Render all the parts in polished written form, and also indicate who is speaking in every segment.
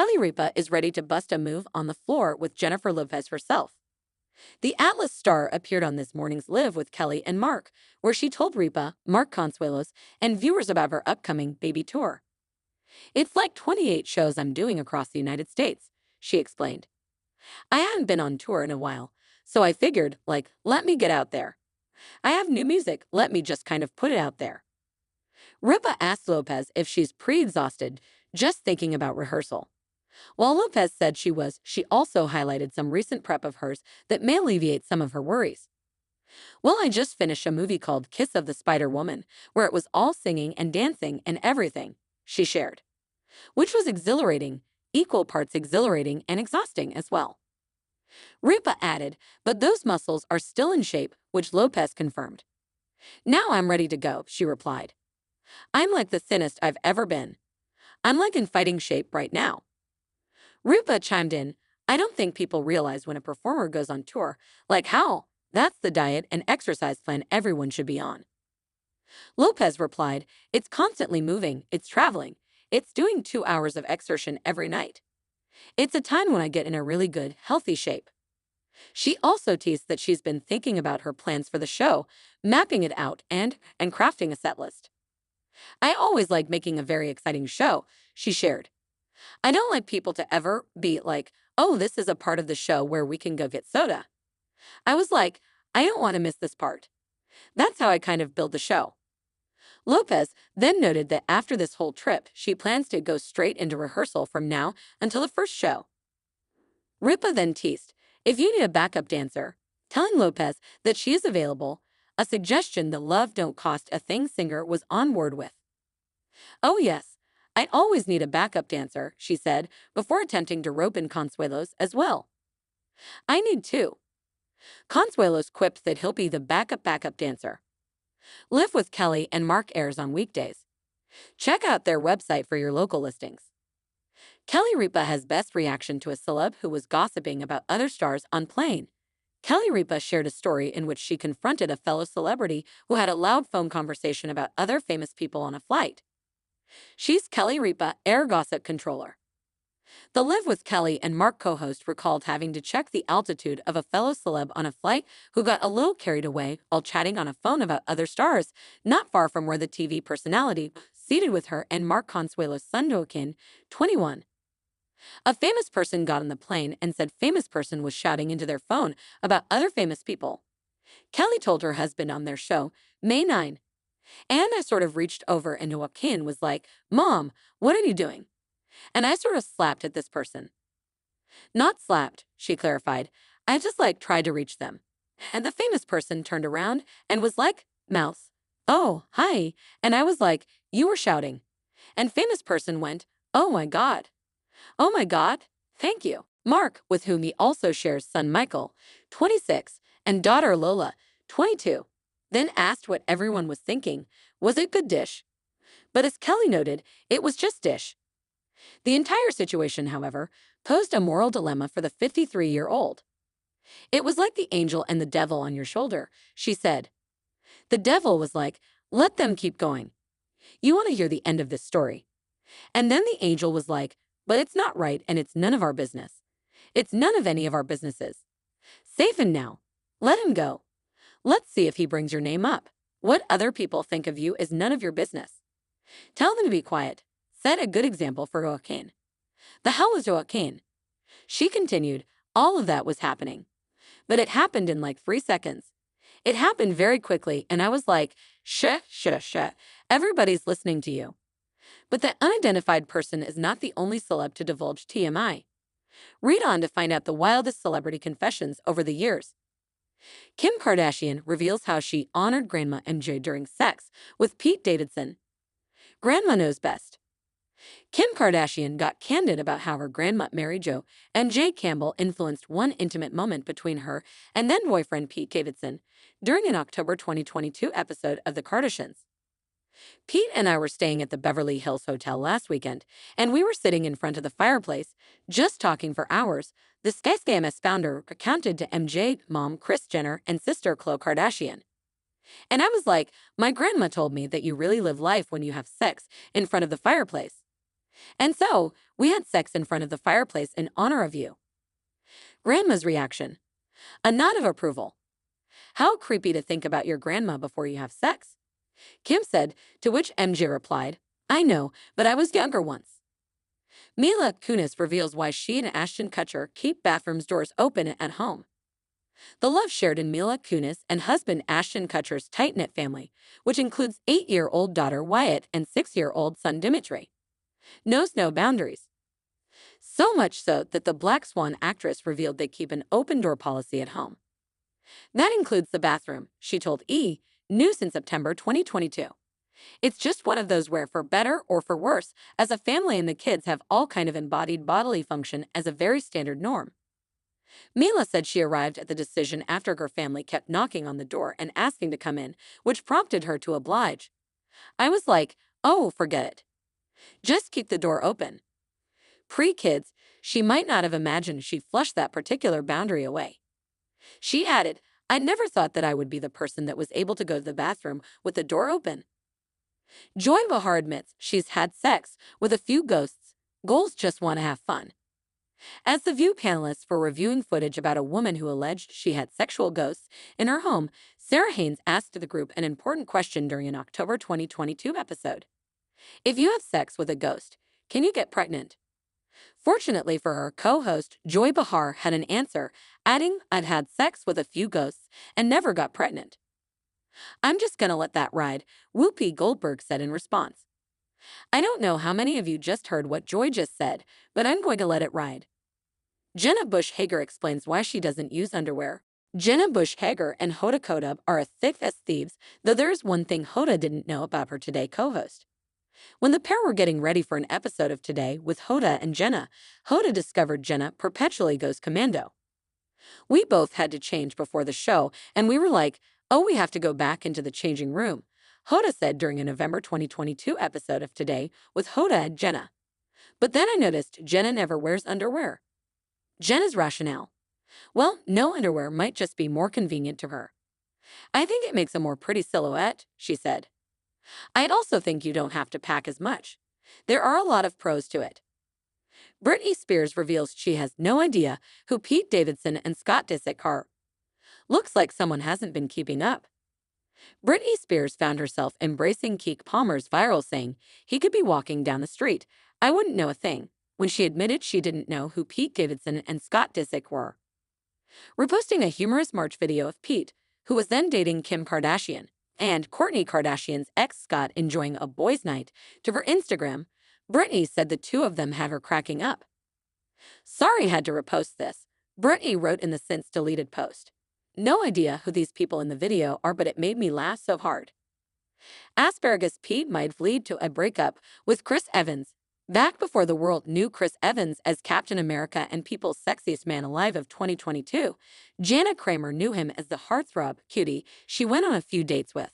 Speaker 1: Kelly Ripa is ready to bust a move on the floor with Jennifer Lopez herself. The Atlas star appeared on this morning's Live with Kelly and Mark, where she told Ripa, Mark Consuelos, and viewers about her upcoming baby tour. "It's like 28 shows I'm doing across the United States," she explained. "I hadn't been on tour in a while, so I figured, let me get out there. I have new music, let me just kind of put it out there." Ripa asked Lopez if she's pre-exhausted just thinking about rehearsal. While Lopez said she also highlighted some recent prep of hers that may alleviate some of her worries. "Well, I just finished a movie called Kiss of the Spider Woman, where it was all singing and dancing and everything," she shared. Which was exhilarating, equal parts exhilarating and exhausting as well. Ripa added, "But those muscles are still in shape," which Lopez confirmed. "Now I'm ready to go," she replied. "I'm like the thinnest I've ever been. I'm like in fighting shape right now." Ripa chimed in, "I don't think people realize when a performer goes on tour, how that's the diet and exercise plan everyone should be on." Lopez replied, "It's constantly moving, it's traveling, it's doing 2 hours of exertion every night. It's a time when I get in a really good, healthy shape." She also teased that she's been thinking about her plans for the show, mapping it out and crafting a set list. "I always like making a very exciting show," she shared. "I don't like people to ever be like, oh, this is a part of the show where we can go get soda. I was like, I don't want to miss this part. That's how I kind of build the show." Lopez then noted that after this whole trip, she plans to go straight into rehearsal from now until the first show. Ripa then teased, "If you need a backup dancer," telling Lopez that she is available, a suggestion the Love Don't Cost a Thing singer was on board with. "Oh yes, I always need a backup dancer," she said, before attempting to rope in Consuelos as well. "I need two." Consuelos quipped that he'll be the backup dancer. Live with Kelly and Mark airs on weekdays. Check out their website for your local listings. Kelly Ripa has best reaction to a celeb who was gossiping about other stars on plane. Kelly Ripa shared a story in which she confronted a fellow celebrity who had a loud phone conversation about other famous people on a flight. She's Kelly Ripa, air gossip controller. The Live with Kelly and Mark co-host recalled having to check the altitude of a fellow celeb on a flight who got a little carried away while chatting on a phone about other stars, not far from where the TV personality seated with her and Mark Consuelos' son Joaquin, 21. A famous person got on the plane and said famous person was shouting into their phone about other famous people. Kelly told her husband on their show, May 9. "And I sort of reached over and Joaquin was like, 'Mom, what are you doing?' And I sort of slapped at this person." "Not slapped," she clarified. "I just tried to reach them. And the famous person turned around and was like, mouth, 'Oh, hi.' And I was like, 'You were shouting.' And famous person went, 'Oh my God. Oh my God. Thank you.'" Mark, with whom he also shares son Michael, 26, and daughter Lola, 22, then asked what everyone was thinking. Was it good dish? But as Kelly noted, it was just dish. The entire situation, however, posed a moral dilemma for the 53-year-old. "It was like the angel and the devil on your shoulder," she said. The devil was like, "Let them keep going. You want to hear the end of this story." And then the angel was like, "But it's not right and it's none of our business. It's none of any of our businesses. Save him now. Let him go. Let's see if he brings your name up. What other people think of you is none of your business. Tell them to be quiet." Set a good example for Joaquin. The hell was Joaquin? She continued, "All of that was happening. But it happened in 3 seconds. It happened very quickly and I was like, shh, everybody's listening to you." But the unidentified person is not the only celeb to divulge TMI. Read on to find out the wildest celebrity confessions over the years. Kim Kardashian reveals how she honored Grandma MJ during sex with Pete Davidson. Grandma knows best. Kim Kardashian got candid about how her grandma Mary Jo and Jay Campbell influenced one intimate moment between her and then-boyfriend Pete Davidson during an October 2022 episode of The Kardashians. "Pete and I were staying at the Beverly Hills Hotel last weekend, and we were sitting in front of the fireplace, just talking for hours," the SkySkyMS founder recounted to MJ mom Kris Jenner and sister Khloe Kardashian. "And I was like, my grandma told me that you really live life when you have sex in front of the fireplace. And so, we had sex in front of the fireplace in honor of you. Grandma's reaction. A nod of approval. How creepy to think about your grandma before you have sex. Kim said, to which MJ replied, I know, but I was younger once. Mila Kunis reveals why she and Ashton Kutcher keep bathrooms doors open at home. The love shared in Mila Kunis and husband Ashton Kutcher's tight-knit family, which includes 8-year-old daughter Wyatt and 6-year-old son Dimitri, knows no boundaries. So much so that the Black Swan actress revealed they keep an open-door policy at home. That includes the bathroom, she told E! News in September 2022. It's just one of those where, for better or for worse, as a family and the kids have all kind of embodied bodily function as a very standard norm. Mila said she arrived at the decision after her family kept knocking on the door and asking to come in, which prompted her to oblige. I was like, oh, forget it. Just keep the door open. Pre-kids, she might not have imagined she'd flush that particular boundary away. She added, I'd never thought that I would be the person that was able to go to the bathroom with the door open. Joy Behar admits she's had sex with a few ghosts. Goals just want to have fun. As the View panelists were reviewing footage about a woman who alleged she had sexual ghosts in her home, Sarah Haynes asked the group an important question during an October 2022 episode. If you have sex with a ghost, can you get pregnant? Fortunately for her, co-host Joy Behar had an answer, adding, I've had sex with a few ghosts and never got pregnant. I'm just gonna let that ride, Whoopi Goldberg said in response. I don't know how many of you just heard what Joy just said, but I'm going to let it ride. Jenna Bush Hager explains why she doesn't use underwear. Jenna Bush Hager and Hoda Kotb are as thick as thieves, though there is one thing Hoda didn't know about her Today co-host. When the pair were getting ready for an episode of Today with Hoda and Jenna, Hoda discovered Jenna perpetually goes commando. We both had to change before the show, and we were like, oh, we have to go back into the changing room, Hoda said during a November 2022 episode of Today with Hoda and Jenna. But then I noticed Jenna never wears underwear. Jenna's rationale. Well, no underwear might just be more convenient to her. I think it makes a more pretty silhouette, she said. I'd also think you don't have to pack as much. There are a lot of pros to it. Britney Spears reveals she has no idea who Pete Davidson and Scott Disick are. Looks like someone hasn't been keeping up. Britney Spears found herself embracing Keke Palmer's viral saying he could be walking down the street, I wouldn't know a thing, when she admitted she didn't know who Pete Davidson and Scott Disick were. Reposting a humorous March video of Pete, who was then dating Kim Kardashian, and Kourtney Kardashian's ex Scott enjoying a boys' night, to her Instagram, Britney said the two of them had her cracking up. Sorry had to repost this, Britney wrote in the since deleted post. No idea who these people in the video are, but it made me laugh so hard. Asparagus Pete might lead to a breakup with Chris Evans. Back before the world knew Chris Evans as Captain America and People's Sexiest Man Alive of 2022, Jana Kramer knew him as the heartthrob cutie she went on a few dates with.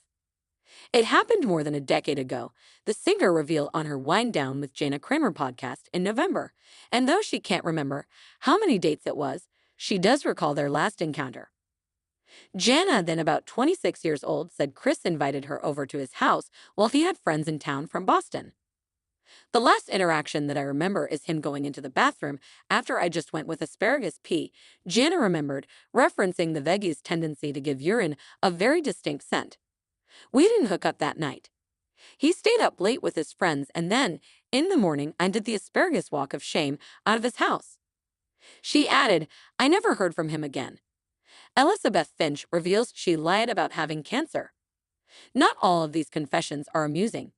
Speaker 1: It happened more than a decade ago, the singer revealed on her Wind Down with Jana Kramer podcast in November, and though she can't remember how many dates it was, she does recall their last encounter. Jana, then about 26 years old, said Chris invited her over to his house while he had friends in town from Boston. The last interaction that I remember is him going into the bathroom after I just went with Asparagus P, Jana remembered, referencing the veggies' tendency to give urine a very distinct scent. We didn't hook up that night. He stayed up late with his friends, and then, in the morning, I did the asparagus walk of shame out of his house. She added, I never heard from him again. Elizabeth Finch reveals she lied about having cancer. Not all of these confessions are amusing.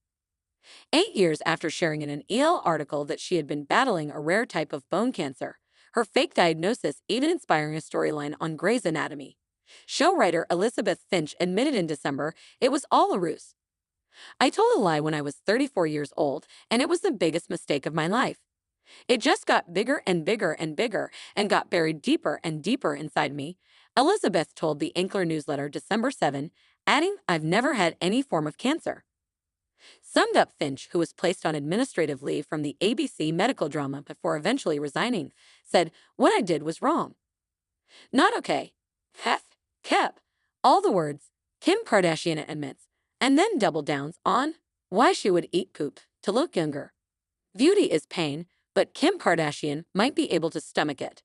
Speaker 1: 8 years after sharing in an EL article that she had been battling a rare type of bone cancer, her fake diagnosis even inspiring a storyline on Grey's Anatomy. Show writer Elizabeth Finch admitted in December it was all a ruse. I told a lie when I was 34 years old, and it was the biggest mistake of my life. It just got bigger and bigger and bigger and got buried deeper and deeper inside me, Elizabeth told the Ankler newsletter December 7, adding, I've never had any form of cancer. Summed up Finch, who was placed on administrative leave from the ABC medical drama before eventually resigning, said, what I did was wrong. Not okay. Hef, Kep. All the words, Kim Kardashian admits, and then double downs on why she would eat poop to look younger. Beauty is pain, but Kim Kardashian might be able to stomach it.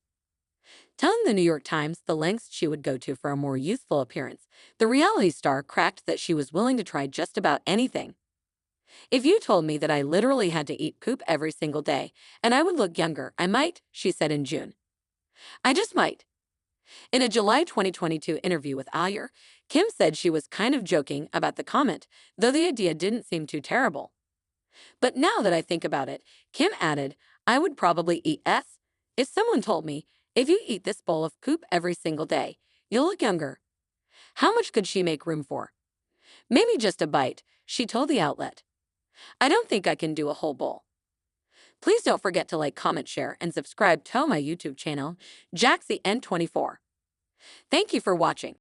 Speaker 1: Telling the New York Times the lengths she would go to for a more youthful appearance, the reality star cracked that she was willing to try just about anything. "If you told me that I literally had to eat poop every single day and I would look younger, I might," she said in June. "I just might." In a July 2022 interview with Ayer, Kim said she was kind of joking about the comment, though the idea didn't seem too terrible. "But now that I think about it," Kim added, "I would probably eat S. If someone told me, if you eat this bowl of poop every single day, you'll look younger." How much could she make room for? "Maybe just a bite," she told the outlet. "I don't think I can do a whole bowl." Please don't forget to like, comment, share, and subscribe to my YouTube channel, Jaxcey N24. Thank you for watching.